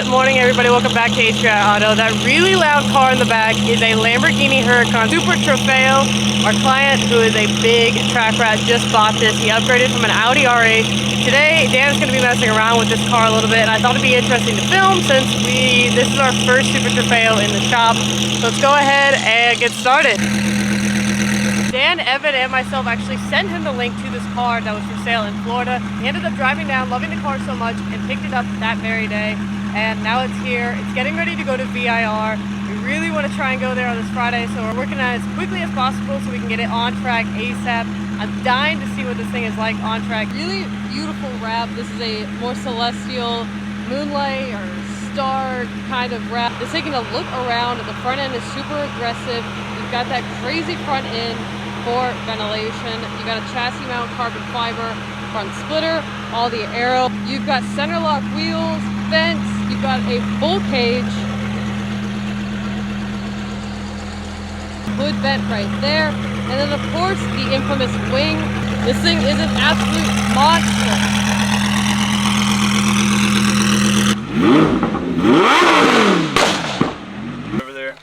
Good morning, everybody. Welcome back to HBI Auto. That really loud car in the back is a Lamborghini Huracan Super Trofeo. Our client, who is a big track rat, just bought this. He upgraded from an Audi R8. Today, Dan's going to be messing around with this car a little bit, and I thought it'd be interesting to film since this is our first Super Trofeo in the shop. So let's go ahead and get started. Dan, Evan, and myself actually sent him the link to this car that was for sale in Florida. He ended up driving down, loving the car so much, and picked it up that very day. And now it's here. It's getting ready to go to VIR. We really want to try and go there on this Friday, so we're working on it as quickly as possible so we can get it on track ASAP. I'm dying to see what this thing is like on track. Really beautiful wrap. This is a more celestial moonlight or star kind of wrap. Just taking a look around. The front end is super aggressive. You've got that crazy front end for ventilation. You got a chassis mount carbon fiber front splitter, all the aero. You've got center lock wheels, vents. You've got a full cage, hood vent right there, and then of course the infamous wing. This thing is an absolute monster. Over there.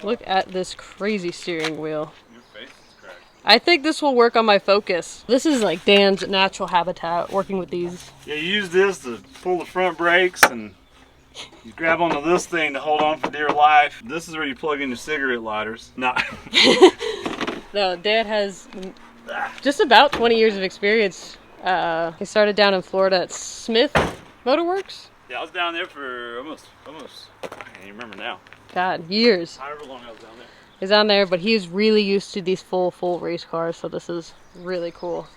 Look at this crazy steering wheel. Your face is cracked. I think this will work on my Focus. This is like Dan's natural habitat, working with these. Yeah, you use this to pull the front brakes, and you grab onto this thing to hold on for dear life. This is where you plug in your cigarette lighters. No. No, Dan has just about 20 years of experience. He started down in Florida at Smith Motorworks. Yeah, I was down there for almost, I can't even remember now. God, years. However long I was down there. He's down there, but he's really used to these full race cars, so this is really cool.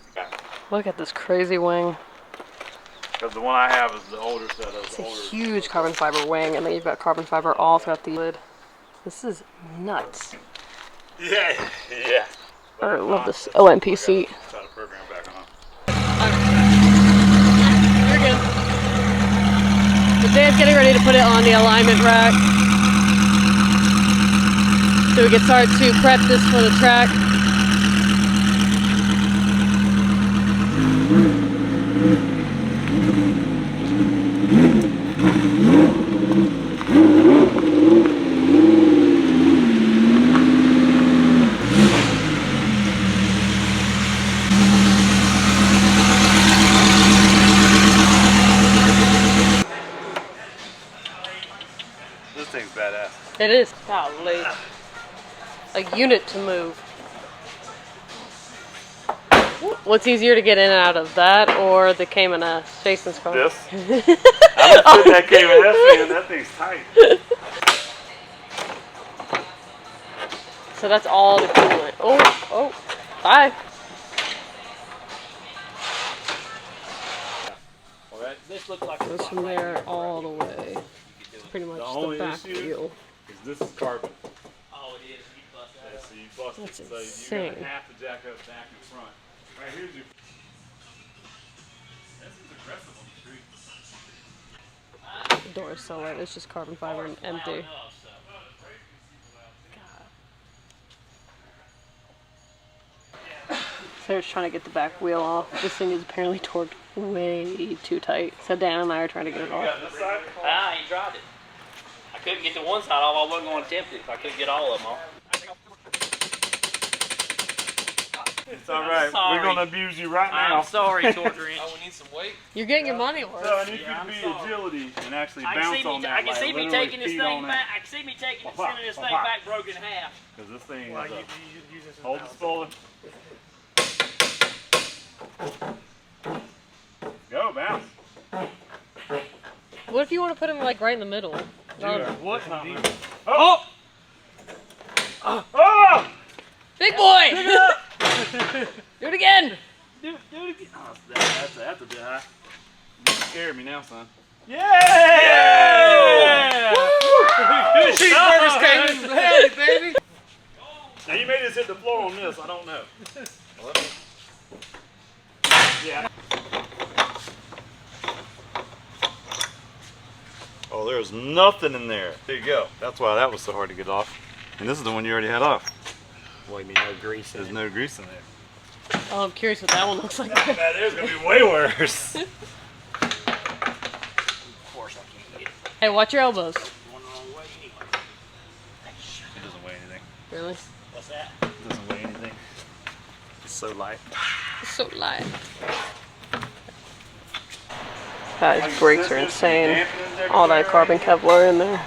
Look at this crazy wing. Because the one I have is the older set of It's a huge carbon fiber wing, and then you've got carbon fiber all throughout the lid. This is nuts. Yeah. I love this OMP seat. Try to program back on. You're good. But Dan's getting ready to put it on the alignment rack, so we can start to prep this for the track. This thing's badass. It is. Golly. A unit to move. What's easier to get in and out of, that or the Cayman S? Jason's car. This? I don't fit that Cayman S in. That thing's tight. So that's all the coolant. Oh, bye. Alright, this looks like Goes from there all the way. Pretty much the back wheel. This is carbon. Oh, it is. You bust that Yeah, up. so you bust That's it. So insane. you're gonna have to jack up back and front. Right here's your. This is aggressive on the street. The door is so light. It's just carbon fiber and empty. So they're trying to get the back wheel off. This thing is apparently torqued way too tight. So Dan and I are trying to get it off. This side? I ain't tried it. I couldn't get the one side off. I wasn't going to attempt it if I couldn't get all of them off. It's alright. sorry. We're gonna abuse you right now. I'm sorry, Torch Wrench. Oh, we need some weight. You're getting your money worth. So I need Yeah, you to I'm be sorry. agility and actually I can bounce see me. on that. I can see me taking this thing back. I can see me taking sending this thing back broken in half. Because this thing Well, is you a use this as hold the balance. spoiler. Go bounce. What if you want to put him like right in the middle? What? Oh! Oh! Big boy! Do it again! Do it again. Oh, that's a bit high. You scared me now, son. Yeah! Cheeseburgers came in from hell, baby. Now you may just hit the floor on this. I don't know. Yeah. Oh, there's nothing in there. There you go. That's why that was so hard to get off. And this is the one you already had off. What do you mean, no grease in There's it? no grease in there. Oh, I'm curious what that one looks like. That is gonna be way worse. Hey, watch your elbows. It doesn't weigh anything. Really? What's that? It doesn't weigh anything. It's so light. It's so light. Guys, brakes are insane. All that carbon Kevlar in there.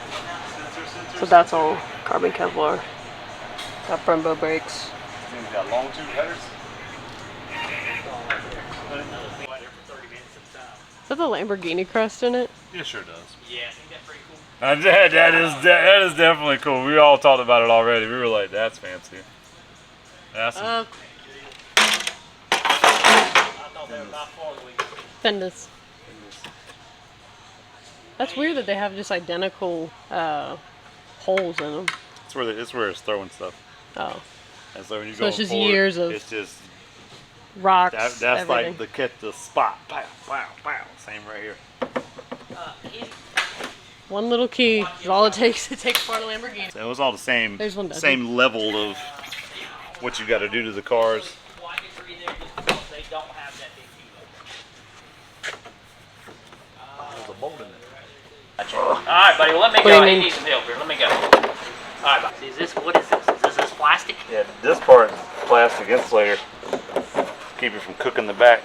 So that's all carbon Kevlar. Got Brembo brakes. It's got long tube headers. Is that the Lamborghini crest in it? It sure does. Yeah, I think that's pretty cool. That is definitely cool. We all talked about it already. We were like, that's fancy. That's I thought they were by far the weakest. Fenders. That's weird that they have just identical holes in them. it's where it's throwing stuff. Oh, And so when you So go it's just forward, years of it's just rocks. that's everything. like the spot. Pow, pow, pow. Same right here. One little key is all it takes to take apart a Lamborghini. So it was all the same There's one dozen. same level of what you got to do to the cars. Why get three there just because they don't have that big key. There's a bolt in there. Alright, buddy, well, let me What do go. you He mean? needs some help here. Let me go. Alright, buddy. Is this, what is this? Is this plastic? Yeah, this part is plastic insulator. Keep it from cooking the back.